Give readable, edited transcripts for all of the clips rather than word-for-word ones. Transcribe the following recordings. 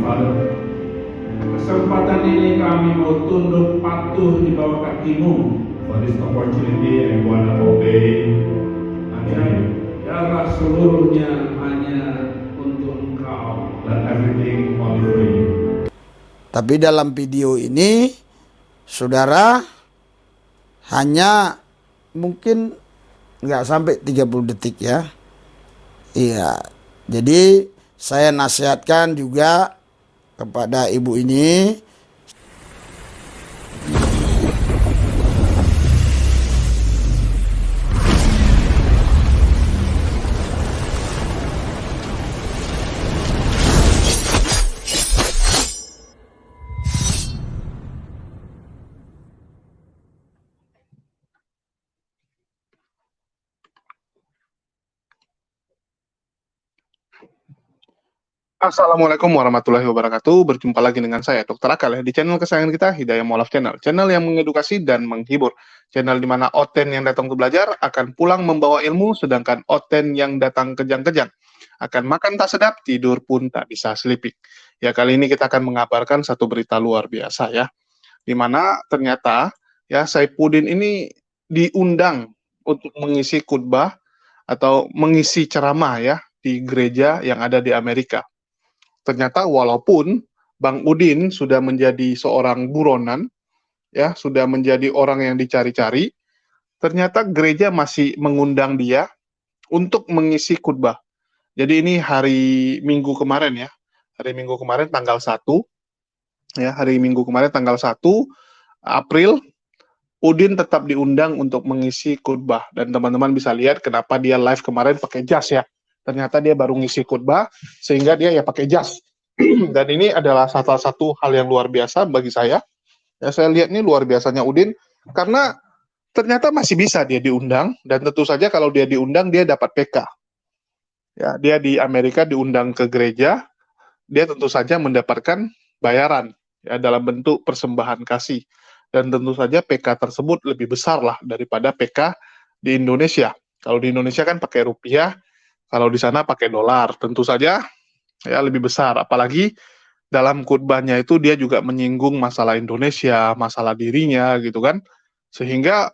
Father, kesempatan ini kami mau tunduk patuh di bawah kakimu. For this opportunity, I want to obey unto you. Biarlah seluruhnya hanya untuk Engkau. Let everything only for you. Tapi dalam video ini, saudara, hanya mungkin nggak sampai 30 detik ya. Iya, jadi saya nasihatkan juga kepada ibu ini. Assalamualaikum warahmatullahi wabarakatuh. Berjumpa lagi dengan saya, Dr. Akal, di channel kesayangan kita, Hidayah Mualaf Channel. Channel yang mengedukasi dan menghibur. Channel di mana Oten yang datang ke belajar akan pulang membawa ilmu, sedangkan Oten yang datang kejang-kejang akan makan tak sedap, tidur pun tak bisa sleeping. Ya, kali ini kita akan mengabarkan satu berita luar biasa ya, di mana ternyata ya Saifuddin ini diundang untuk mengisi khutbah atau mengisi ceramah ya di gereja yang ada di Amerika. Ternyata walaupun Bang Udin sudah menjadi seorang buronan, ya sudah menjadi orang yang dicari-cari, ternyata gereja masih mengundang dia untuk mengisi khutbah. Jadi ini hari Minggu kemarin ya, hari Minggu kemarin tanggal 1, ya hari Minggu kemarin tanggal 1 April, Udin tetap diundang untuk mengisi khutbah. Dan teman-teman bisa lihat kenapa dia live kemarin pakai jas ya. Ternyata dia baru ngisi khutbah, sehingga dia ya pakai jas. Dan ini adalah salah satu hal yang luar biasa bagi saya. Ya, saya lihat ini luar biasanya Udin, karena ternyata masih bisa dia diundang, dan tentu saja kalau dia diundang, dia dapat PK. Ya, dia di Amerika diundang ke gereja, dia tentu saja mendapatkan bayaran, ya, dalam bentuk persembahan kasih. Dan tentu saja PK tersebut lebih besar lah daripada PK di Indonesia. Kalau di Indonesia kan pakai rupiah, kalau di sana pakai dolar, tentu saja ya lebih besar. Apalagi dalam khutbahnya itu dia juga menyinggung masalah Indonesia, masalah dirinya gitu kan, sehingga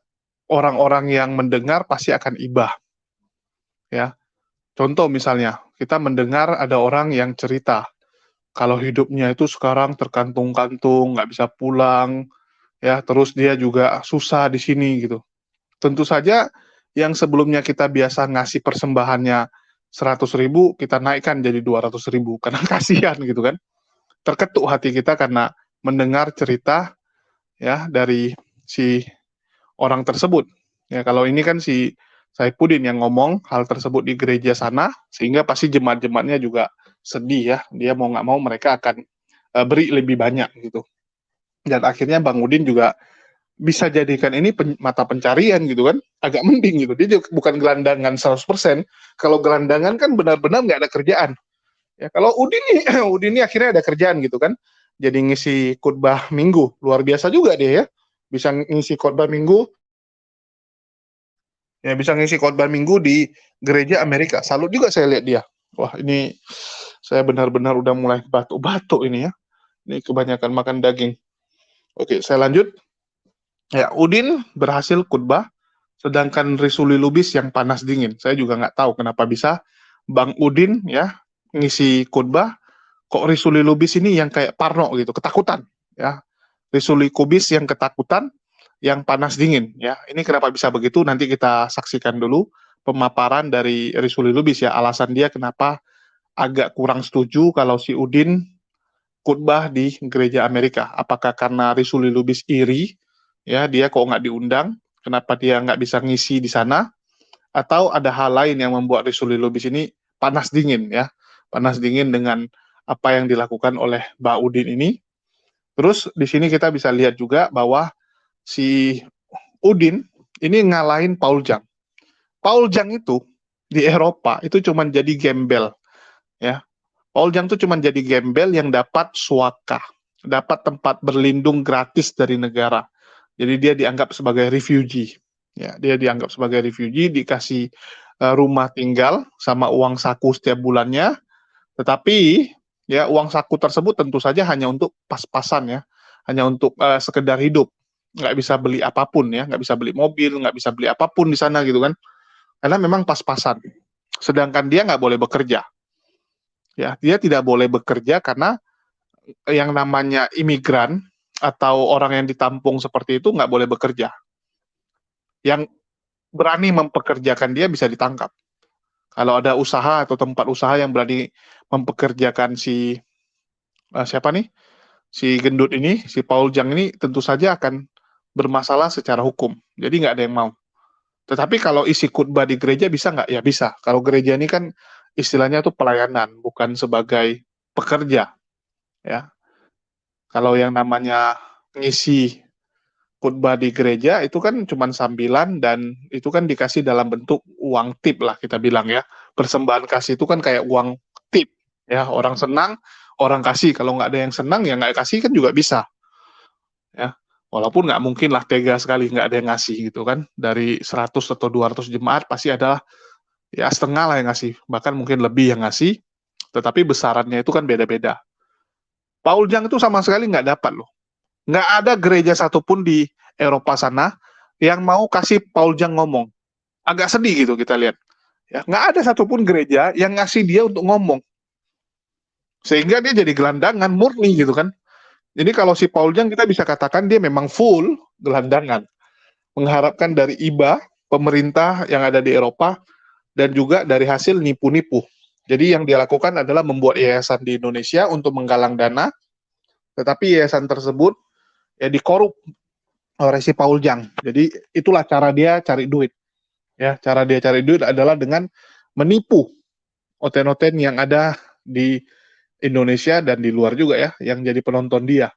orang-orang yang mendengar pasti akan ibah. Ya, contoh misalnya kita mendengar ada orang yang cerita kalau hidupnya itu sekarang terkantung-kantung, nggak bisa pulang, ya terus dia juga susah di sini gitu. Tentu saja yang sebelumnya kita biasa ngasih persembahannya 100.000, kita naikkan jadi 200.000 karena kasihan gitu kan. Terketuk hati kita karena mendengar cerita ya dari si orang tersebut. Ya kalau ini kan si Saifuddin yang ngomong hal tersebut di gereja sana, sehingga pasti jemaat-jemaatnya juga sedih ya. Dia mau nggak mau mereka akan beri lebih banyak gitu. Dan akhirnya Bang Udin juga bisa jadikan ini mata pencarian gitu kan, agak mending gitu. Dia juga bukan gelandangan 100%. Kalau gelandangan kan benar-benar nggak ada kerjaan. Ya kalau Udin nih, Udin ini akhirnya ada kerjaan gitu kan. Jadi ngisi khutbah minggu, luar biasa juga dia ya. Bisa ngisi khutbah minggu, ya bisa ngisi khutbah minggu di gereja Amerika. Salut juga saya lihat dia. Wah ini saya benar-benar udah mulai batuk-batuk ini ya. Ini kebanyakan makan daging. Oke, saya lanjut. Ya, Udin berhasil khutbah, sedangkan Risuli Lubis yang panas dingin. Saya juga nggak tahu kenapa bisa Bang Udin ya ngisi khutbah, kok Risuli Lubis ini yang kayak parno gitu, ketakutan ya. Risuli Kubis yang ketakutan, yang panas dingin ya. Ini kenapa bisa begitu? Nanti kita saksikan dulu pemaparan dari Risuli Lubis ya, alasan dia kenapa agak kurang setuju kalau si Udin khutbah di gereja Amerika. Apakah karena Risuli Lubis iri ya, dia kok nggak diundang, kenapa dia nggak bisa ngisi di sana, atau ada hal lain yang membuat Risuli Lubis ini panas dingin ya, panas dingin dengan apa yang dilakukan oleh Mbak Udin ini. Terus di sini kita bisa lihat juga bahwa si Udin ini ngalahin Paul Jang. Paul Jang itu di Eropa itu cuma jadi gembel ya. Paul Jang itu cuma jadi gembel yang dapat suaka, dapat tempat berlindung gratis dari negara. Jadi dia dianggap sebagai refugee. Ya, dia dianggap sebagai refugee, dikasih rumah tinggal sama uang saku setiap bulannya. Tetapi Ya, uang saku tersebut tentu saja hanya untuk pas-pasan ya, hanya untuk sekedar hidup, nggak bisa beli apapun ya, nggak bisa beli mobil, nggak bisa beli apapun di sana gitu kan, karena memang pas-pasan. Sedangkan dia nggak boleh bekerja, ya, dia tidak boleh bekerja karena yang namanya imigran atau orang yang ditampung seperti itu nggak boleh bekerja. Yang berani mempekerjakan dia bisa ditangkap. Kalau ada usaha atau tempat usaha yang berani mempekerjakan si siapa nih, si gendut ini, si Paul Jang ini tentu saja akan bermasalah secara hukum. Jadi nggak ada yang mau. Tetapi kalau isi khutbah di gereja bisa nggak? Ya bisa. Kalau gereja ini kan istilahnya tuh pelayanan, bukan sebagai pekerja. Ya, kalau yang namanya ngisi khutbah di gereja itu kan cuma sambilan dan itu kan dikasih dalam bentuk uang tip lah kita bilang ya. Persembahan kasih itu kan kayak uang tip ya. Orang senang, orang kasih. Kalau nggak ada yang senang ya nggak kasih kan juga bisa ya. Walaupun nggak mungkin lah tega sekali nggak ada yang ngasih gitu kan. Dari 100 atau 200 jemaat pasti ada ya setengah lah yang ngasih. Bahkan mungkin lebih yang ngasih. Tetapi besarannya itu kan beda-beda. Paul Jang itu sama sekali nggak dapat loh. Nggak ada gereja satupun di Eropa sana yang mau kasih Paul Jang ngomong. Agak sedih gitu kita lihat. Ya, nggak ada satupun gereja yang ngasih dia untuk ngomong. Sehingga dia jadi gelandangan murni gitu kan. Jadi kalau si Paul Jang kita bisa katakan dia memang full gelandangan. Mengharapkan dari IBA, pemerintah yang ada di Eropa, dan juga dari hasil nipu-nipu. Jadi yang dia lakukan adalah membuat yayasan di Indonesia untuk menggalang dana, tetapi yayasan tersebut ya dikorup oleh si Paul Jang. Jadi itulah cara dia cari duit. Ya, cara dia cari duit adalah dengan menipu oten-oten yang ada di Indonesia dan di luar juga ya, yang jadi penonton dia.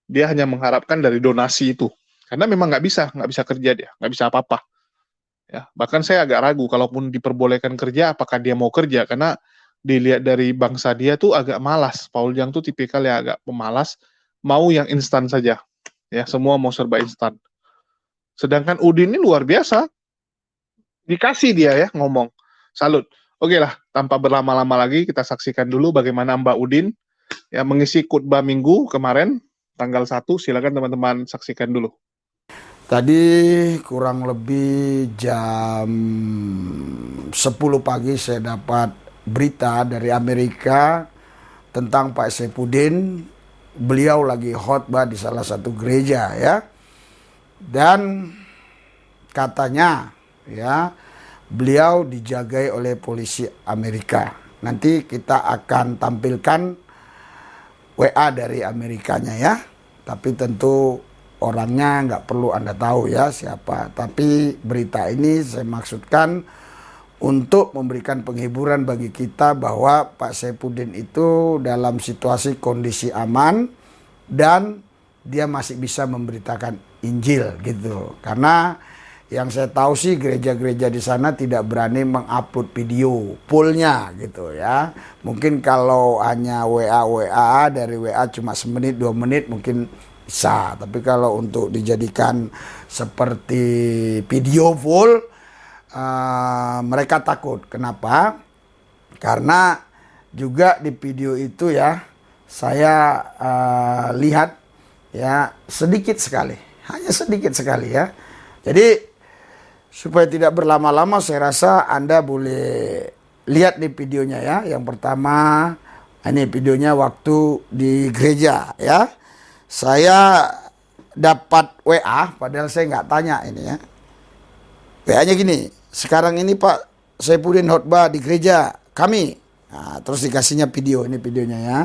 Dia hanya mengharapkan dari donasi itu. Karena memang nggak bisa kerja dia, nggak bisa apa-apa. Ya, bahkan saya agak ragu, kalaupun diperbolehkan kerja, apakah dia mau kerja? Karena dilihat dari bangsa dia tuh agak malas. Paul Jang tuh tipikal yang agak pemalas, mau yang instan saja. Ya, semua mau serba instan. Sedangkan Udin ini luar biasa. Dikasih dia ya ngomong. Salut. Oke lah, tanpa berlama-lama lagi kita saksikan dulu bagaimana Mbak Udin ya mengisi khutbah minggu kemarin tanggal 1. Silakan teman-teman saksikan dulu. Tadi kurang lebih jam 10 pagi saya dapat berita dari Amerika tentang Pak Saifuddin. Beliau lagi khotbah di salah satu gereja ya. Dan katanya ya beliau dijagai oleh polisi Amerika. Nanti kita akan tampilkan WA dari Amerikanya ya. Tapi tentu orangnya nggak perlu Anda tahu ya siapa. Tapi berita ini saya maksudkan untuk memberikan penghiburan bagi kita bahwa Pak Saifuddin itu dalam situasi kondisi aman dan dia masih bisa memberitakan Injil gitu. Karena yang saya tahu sih gereja-gereja di sana tidak berani mengupload video fullnya gitu ya. Mungkin kalau hanya WA dari WA cuma semenit 2 menit mungkin bisa. Tapi kalau untuk dijadikan seperti video full mereka takut. Kenapa? Karena juga di video itu ya saya lihat ya sedikit sekali, hanya sedikit sekali ya. Jadi supaya tidak berlama-lama saya rasa Anda boleh lihat di videonya ya. Yang pertama ini videonya waktu di gereja ya. Saya dapat WA padahal saya nggak tanya ini ya. WA-nya gini, sekarang ini Pak Saifuddin khotbah di gereja kami. Nah, terus dikasihnya video, ini videonya ya.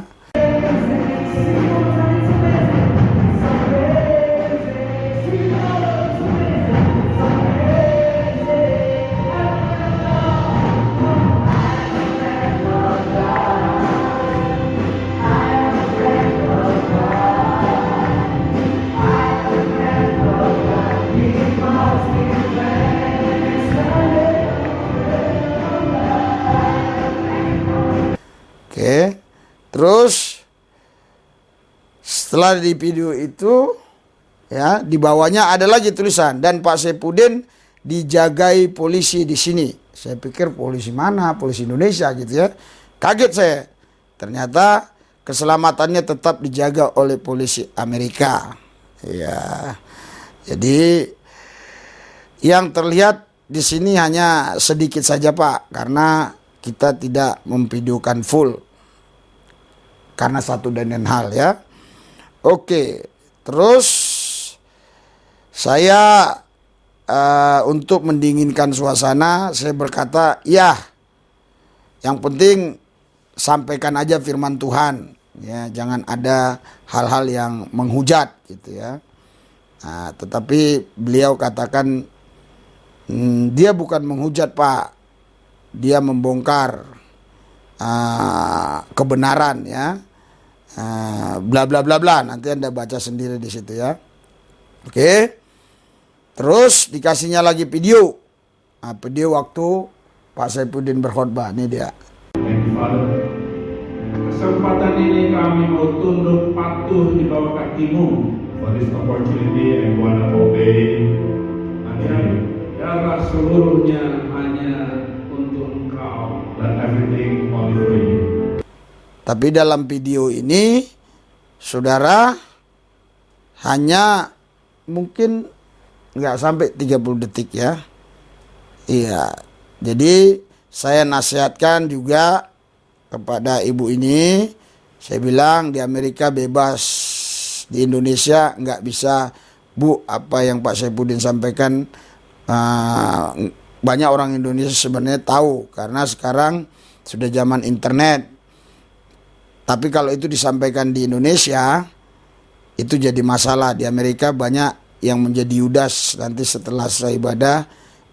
Oke, terus setelah di video itu ya di bawahnya ada lagi tulisan dan Pak Saifuddin dijagai polisi di sini. Saya pikir polisi mana? Polisi Indonesia gitu ya. Kaget saya. Ternyata keselamatannya tetap dijaga oleh polisi Amerika. Ya, jadi yang terlihat di sini hanya sedikit saja Pak, karena kita tidak memvideokan full karena satu dan lain hal ya. Oke, terus saya untuk mendinginkan suasana, saya berkata, ya, yang penting sampaikan aja firman Tuhan, ya, jangan ada hal-hal yang menghujat gitu ya. Nah, tetapi beliau katakan dia bukan menghujat Pak, dia membongkar kebenaran ya, bla bla bla bla. Nanti Anda baca sendiri di situ ya. Oke. Terus dikasihnya lagi video, video waktu Pak Saifuddin berkhotbah. Ini dia. Kesempatan ini kami mau tunduk patuh di bawah kakimu. For this opportunity, I wanna obey. Biarlah seluruhnya hanya untuk Engkau dan everything only for you. Tapi dalam video ini, saudara, hanya mungkin nggak sampai 30 detik ya. Iya, jadi saya nasihatkan juga kepada ibu ini. Saya bilang di Amerika bebas, di Indonesia nggak bisa Bu. Apa yang Pak Saifuddin sampaikan, banyak orang Indonesia sebenarnya tahu karena sekarang sudah zaman internet. Tapi kalau itu disampaikan di Indonesia, itu jadi masalah. Di Amerika banyak yang menjadi Yudas. Nanti setelah saya ibadah,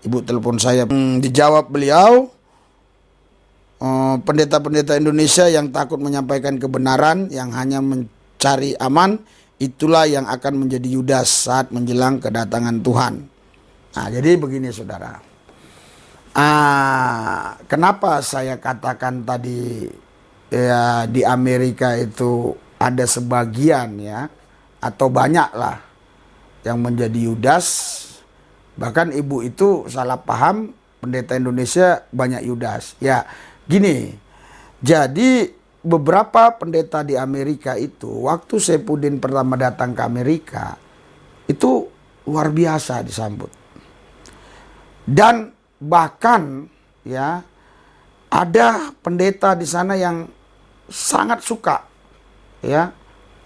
ibu telepon saya. Dijawab beliau, pendeta-pendeta Indonesia yang takut menyampaikan kebenaran, yang hanya mencari aman, itulah yang akan menjadi Yudas saat menjelang kedatangan Tuhan. Nah, jadi begini saudara. Kenapa saya katakan tadi ya, di Amerika itu ada sebagian ya, atau banyak lah yang menjadi Yudas. Bahkan ibu itu salah paham, pendeta Indonesia banyak Yudas. Ya gini, jadi beberapa pendeta di Amerika itu waktu Saifuddin pertama datang ke Amerika itu luar biasa disambut. Dan bahkan ya ada pendeta di sana yang sangat suka ya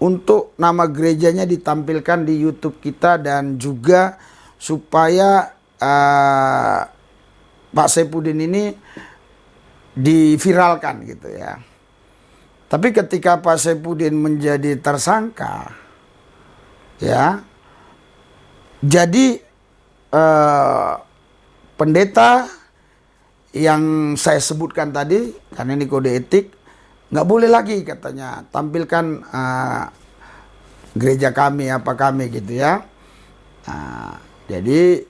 untuk nama gerejanya ditampilkan di YouTube kita, dan juga supaya Pak Saifuddin ini diviralkan gitu ya. Tapi ketika Pak Saifuddin menjadi tersangka ya, jadi pendeta yang saya sebutkan tadi, karena ini kode etik, nggak boleh lagi katanya tampilkan gereja kami apa kami gitu ya. Jadi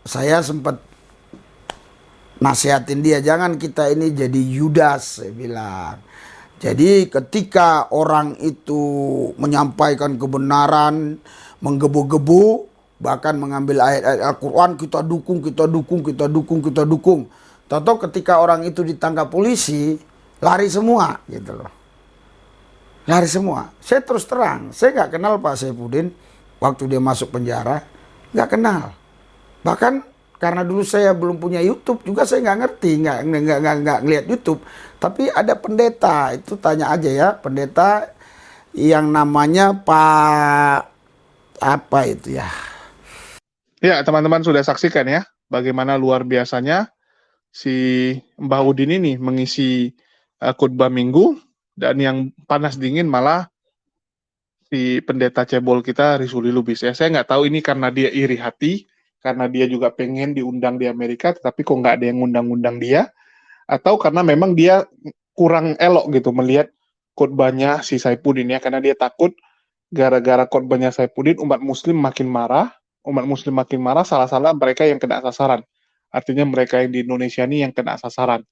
saya sempat nasihatin dia, jangan kita ini jadi Yudas, saya bilang. Jadi ketika orang itu menyampaikan kebenaran, menggebu-gebu, bahkan mengambil ayat-ayat Al-Quran, kita dukung, kita dukung, kita dukung, kita dukung. Tahu ketika orang itu ditangkap polisi, lari semua gitu loh. Lari semua. Saya terus terang, saya nggak kenal Pak Saifuddin waktu dia masuk penjara, nggak kenal. Bahkan karena dulu saya belum punya YouTube juga, saya nggak ngerti, nggak ngelihat YouTube. Tapi ada pendeta, itu tanya aja ya, pendeta yang namanya Pak apa itu ya. Ya, teman-teman sudah saksikan ya, bagaimana luar biasanya si Mbah Udin ini mengisi khotbah minggu, dan yang panas dingin malah si pendeta cebol kita Rizuli Lubis ya. Saya nggak tahu ini karena dia iri hati, karena dia juga pengen diundang di Amerika, tetapi kok nggak ada yang ngundang-undang dia, atau karena memang dia kurang elok gitu melihat khotbahnya si Saifuddin ya, karena dia takut gara-gara khotbahnya Saifuddin umat muslim makin marah, salah-salah mereka yang kena sasaran. Artinya mereka yang di Indonesia ini yang kena sasaran.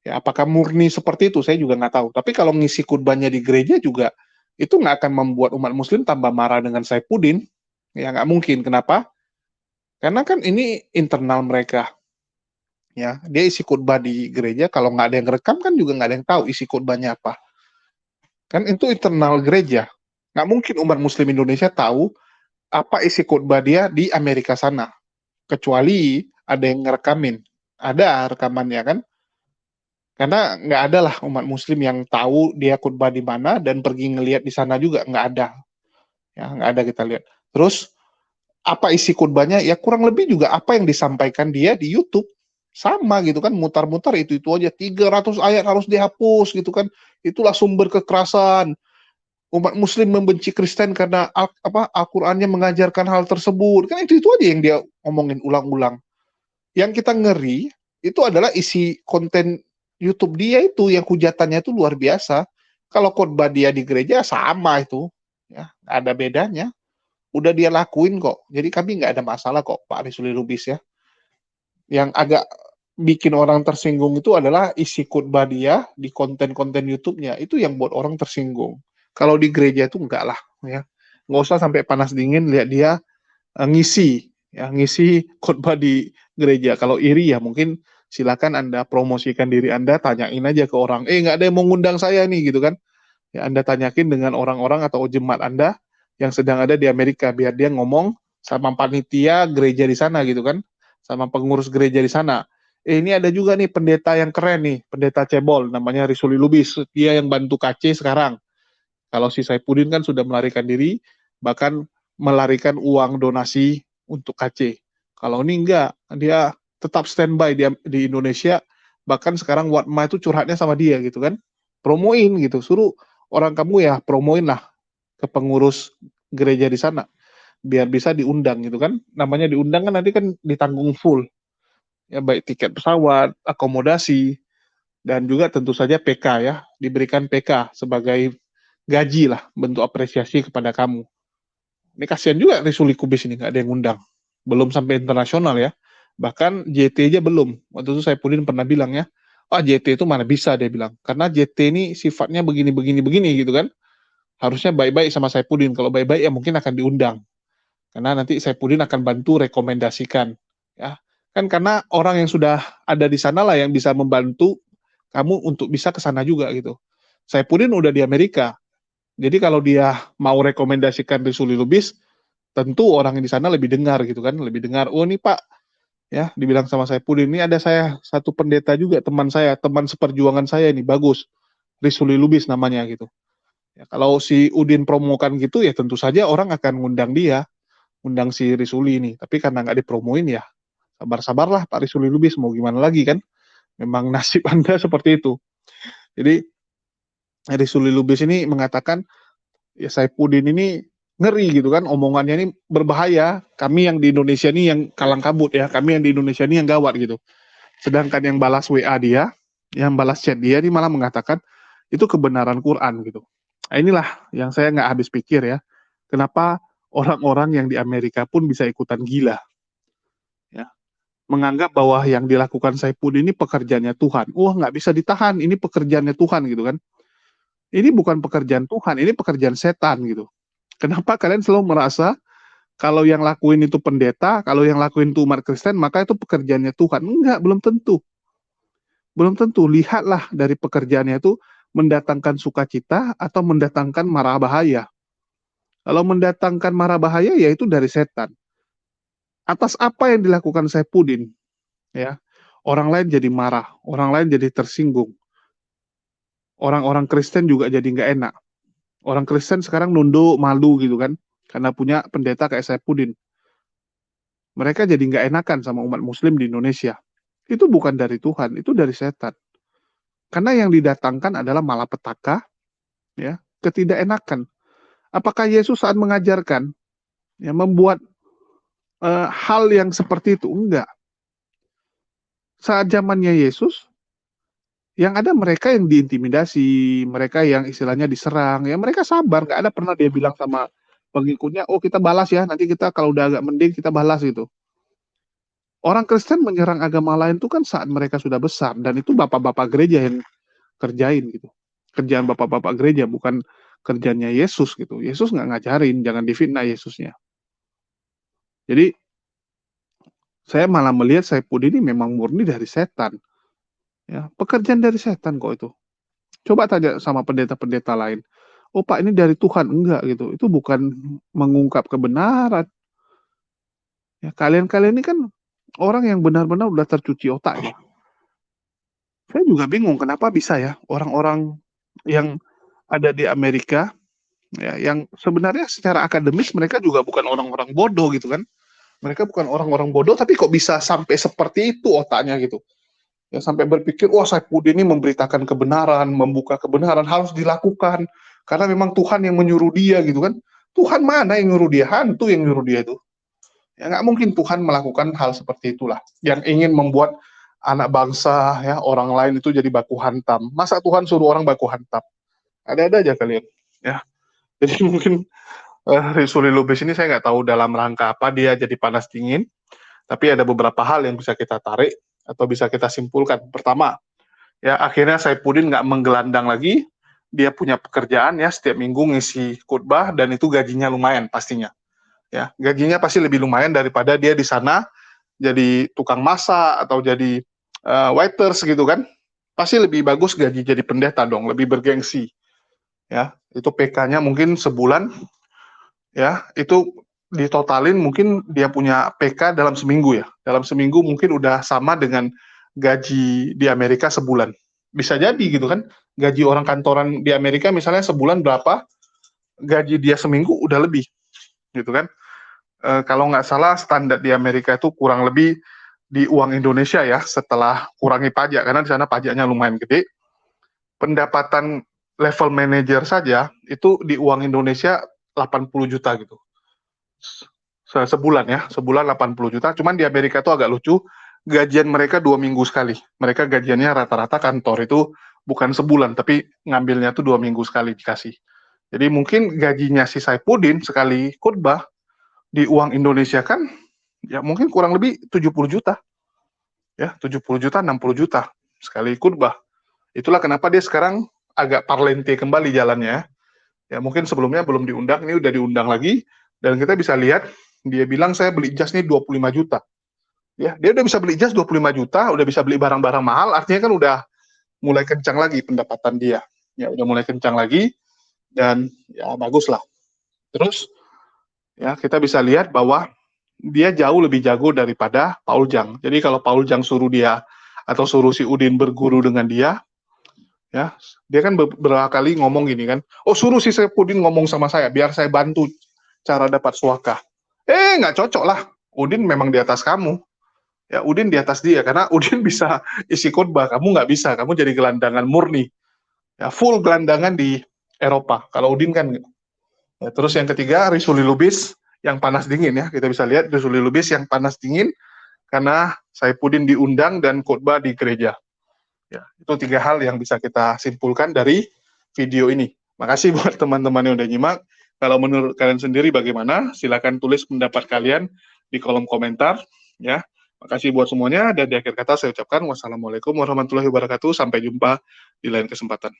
Ya, apakah murni seperti itu? Saya juga nggak tahu. Tapi kalau ngisi khotbahnya di gereja juga, itu nggak akan membuat umat muslim tambah marah dengan Saifuddin. Ya nggak mungkin. Kenapa? Karena kan ini internal mereka. Ya, dia isi khotbah di gereja, kalau nggak ada yang rekam kan juga nggak ada yang tahu isi khotbahnya apa. Kan itu internal gereja. Nggak mungkin umat Muslim Indonesia tahu apa isi khotbah dia di Amerika sana. Kecuali ada yang ngerekamin. Ada rekamannya kan? Karena nggak ada lah umat Muslim yang tahu dia khotbah di mana dan pergi ngelihat di sana juga. Nggak ada. Ya, nggak ada kita lihat. Terus, apa isi khotbahnya? Ya kurang lebih juga apa yang disampaikan dia di YouTube. Sama gitu kan, mutar-mutar itu aja. 300 ayat harus dihapus gitu kan. Itulah sumber kekerasan. Umat Muslim membenci Kristen karena Al-Qur'annya mengajarkan hal tersebut. Kan itu aja yang dia omongin ulang-ulang. Yang kita ngeri itu adalah isi konten YouTube dia itu yang hujatannya itu luar biasa. Kalau khotbah dia di gereja sama itu, ya nggak ada bedanya. Udah dia lakuin kok. Jadi kami nggak ada masalah kok, Pak Arisuli Lubis ya. Yang agak bikin orang tersinggung itu adalah isi khotbah dia di konten-konten YouTube-nya. Itu yang buat orang tersinggung. Kalau di gereja itu enggak lah, ya. Nggak usah sampai panas dingin lihat dia ngisi khotbah di gereja. Kalau iri ya mungkin silakan Anda promosikan diri Anda, tanyain aja ke orang, nggak ada yang mau ngundang saya nih gitu kan. Ya Anda tanyakin dengan orang-orang atau jemaat Anda yang sedang ada di Amerika biar dia ngomong sama panitia gereja di sana gitu kan, sama pengurus gereja di sana. Ini ada juga nih pendeta yang keren nih, pendeta cebol namanya Risuli Lubis. Dia yang bantu KC sekarang. Kalau si Saipudin kan sudah melarikan diri, bahkan melarikan uang donasi untuk KC. Kalau ini enggak, dia tetap standby di Indonesia, bahkan sekarang Watma itu curhatnya sama dia gitu kan. Promoin gitu, suruh orang kamu ya promoin lah ke pengurus gereja di sana biar bisa diundang gitu kan. Namanya diundang kan nanti kan ditanggung full. Ya baik tiket pesawat, akomodasi dan juga tentu saja PK ya, diberikan PK sebagai gaji lah, bentuk apresiasi kepada kamu. Ini kasihan juga Risuli Kubis ini nggak ada yang undang. Belum sampai internasional ya. Bahkan JT aja belum. Waktu itu saya Saipudin pernah bilang ya, JT itu mana bisa dia bilang. Karena JT ini sifatnya begini gitu kan. Harusnya baik-baik sama Saipudin. Kalau baik-baik ya mungkin akan diundang. Karena nanti Saipudin akan bantu rekomendasikan. Ya, kan karena orang yang sudah ada di sana lah yang bisa membantu kamu untuk bisa ke sana juga gitu. Saipudin udah di Amerika. Jadi kalau dia mau rekomendasikan Risuli Lubis, tentu orang yang di sana lebih dengar gitu kan, lebih dengar, oh nih Pak, ya dibilang sama Saipudin, ini ada saya satu pendeta juga, teman saya, teman seperjuangan saya ini, bagus, Risuli Lubis namanya gitu. Ya, kalau si Udin promokan gitu ya tentu saja orang akan ngundang dia, undang si Risuli ini. Tapi karena nggak dipromoin ya, sabar-sabarlah Pak Risuli Lubis, mau gimana lagi kan? Memang nasib Anda seperti itu. Jadi Risuli Lubis ini mengatakan, ya Saipudin ini ngeri gitu kan, omongannya ini berbahaya. Kami yang di Indonesia ini yang kalang kabut ya, kami yang di Indonesia ini yang gawat gitu. Sedangkan yang balas WA dia, yang balas chat dia ini malah mengatakan itu kebenaran Quran gitu. Nah, inilah yang saya nggak habis pikir ya, kenapa orang-orang yang di Amerika pun bisa ikutan gila, ya, menganggap bahwa yang dilakukan Saipudin ini pekerjaannya Tuhan. Wah nggak bisa ditahan, ini pekerjaannya Tuhan gitu kan. Ini bukan pekerjaan Tuhan, ini pekerjaan setan gitu. Kenapa kalian selalu merasa kalau yang lakuin itu pendeta, kalau yang lakuin itu umat Kristen, maka itu pekerjaannya Tuhan? Enggak, belum tentu. Belum tentu. Lihatlah dari pekerjaannya itu mendatangkan sukacita atau mendatangkan mara bahaya. Kalau mendatangkan mara bahaya, ya itu dari setan. Atas apa yang dilakukan Saipudin, ya, orang lain jadi marah, orang lain jadi tersinggung. Orang-orang Kristen juga jadi nggak enak. Orang Kristen sekarang nunduk, malu gitu kan, karena punya pendeta kayak Saipudin. Mereka jadi nggak enakan sama umat Muslim di Indonesia. Itu bukan dari Tuhan, itu dari setan. Karena yang didatangkan adalah malapetaka, ya, ketidakenakan. Apakah Yesus saat mengajarkan, ya, membuat hal yang seperti itu? Enggak. Saat zamannya Yesus, yang ada mereka yang diintimidasi, mereka yang istilahnya diserang, ya mereka sabar, nggak ada pernah dia bilang sama pengikutnya, oh kita balas ya, nanti kita kalau udah agak mending kita balas gitu. Orang Kristen menyerang agama lain itu kan saat mereka sudah besar, dan itu bapak-bapak gereja yang kerjain gitu. Kerjaan bapak-bapak gereja, bukan kerjanya Yesus gitu. Yesus nggak ngajarin, jangan difitnah Yesusnya. Jadi, saya malah melihat Saipudin ini memang murni dari setan. Ya, pekerjaan dari setan kok itu. Coba tanya sama pendeta-pendeta lain. oh Pak ini dari Tuhan, enggak gitu. Itu bukan mengungkap kebenaran. Ya, kalian-kalian ini kan orang yang benar-benar udah tercuci otak ya. Saya juga bingung kenapa bisa ya orang-orang yang ada di Amerika ya, yang sebenarnya secara akademis mereka juga bukan orang-orang bodoh gitu kan. Mereka bukan orang-orang bodoh, tapi kok bisa sampai seperti itu otaknya gitu. Ya sampai berpikir, wah Saipudin ini memberitakan kebenaran, membuka kebenaran harus dilakukan karena memang Tuhan yang menyuruh dia gitu kan. Tuhan mana yang nyuruh dia? Hantu yang nyuruh dia itu. Ya nggak mungkin Tuhan melakukan hal seperti itulah. Yang ingin membuat anak bangsa ya orang lain itu jadi baku hantam. Masa Tuhan suruh orang baku hantam? Ada-ada aja kalian. Ya, jadi mungkin Risuli Lubis ini saya nggak tahu dalam rangka apa dia jadi panas dingin. Tapi ada beberapa hal yang bisa kita tarik atau bisa kita simpulkan. Pertama, ya akhirnya Saipudin nggak menggelandang lagi. Dia punya pekerjaan ya setiap minggu ngisi khutbah dan itu gajinya lumayan pastinya. Ya, gajinya pasti lebih lumayan daripada dia di sana jadi tukang masak atau jadi waiters gitu kan. Pasti lebih bagus gaji jadi pendeta dong, lebih bergengsi. Ya, itu PK-nya mungkin sebulan ya, itu ditotalin mungkin dia punya PK dalam seminggu ya. Dalam seminggu mungkin udah sama dengan gaji di Amerika sebulan. Bisa jadi gitu kan. Gaji orang kantoran di Amerika misalnya sebulan berapa, gaji dia seminggu udah lebih gitu kan. Kalau nggak salah standar di Amerika itu kurang lebih di uang Indonesia ya setelah kurangi pajak karena di sana pajaknya lumayan gede. Pendapatan level manajer saja itu di uang Indonesia 80 juta gitu. Sebulan ya, sebulan 80 juta. Cuman di Amerika itu agak lucu, gajian mereka 2 minggu sekali. Mereka gajiannya rata-rata kantor itu bukan sebulan, tapi ngambilnya tuh 2 minggu sekali dikasih. Jadi mungkin gajinya si Saipudin sekali khutbah di uang Indonesia kan, ya mungkin kurang lebih 70 juta. Ya, 70 juta, 60 juta sekali khutbah. Itulah kenapa dia sekarang agak parlente kembali jalannya. Ya mungkin sebelumnya belum diundang, ini udah diundang lagi. Dan kita bisa lihat, dia bilang saya beli jas nih 25 juta. Ya, dia udah bisa beli jas 25 juta, udah bisa beli barang-barang mahal, artinya kan udah mulai kencang lagi pendapatan dia. Ya, udah mulai kencang lagi, dan ya bagus lah. Terus, ya kita bisa lihat bahwa dia jauh lebih jago daripada Paul Jang. Jadi kalau Paul Jang suruh dia, atau suruh si Udin berguru dengan dia, ya dia kan beberapa kali ngomong gini kan, oh suruh si Udin ngomong sama saya, biar saya bantu cara dapat suaka. Nggak cocok lah, Udin memang di atas kamu. Ya Udin di atas dia, karena Udin bisa isi khotbah, kamu nggak bisa, kamu jadi gelandangan murni. Ya full gelandangan di Eropa, kalau Udin kan. Ya, terus yang ketiga, Risuli Lubis yang panas dingin ya, kita bisa lihat Risuli Lubis yang panas dingin, karena Saipudin diundang dan khotbah di gereja. Ya, itu 3 hal yang bisa kita simpulkan dari video ini. Makasih buat teman-teman yang udah nyimak. Kalau menurut kalian sendiri bagaimana? Silakan tulis pendapat kalian di kolom komentar. Ya, makasih buat semuanya. Dan di akhir kata saya ucapkan wassalamualaikum warahmatullahi wabarakatuh. Sampai jumpa di lain kesempatan.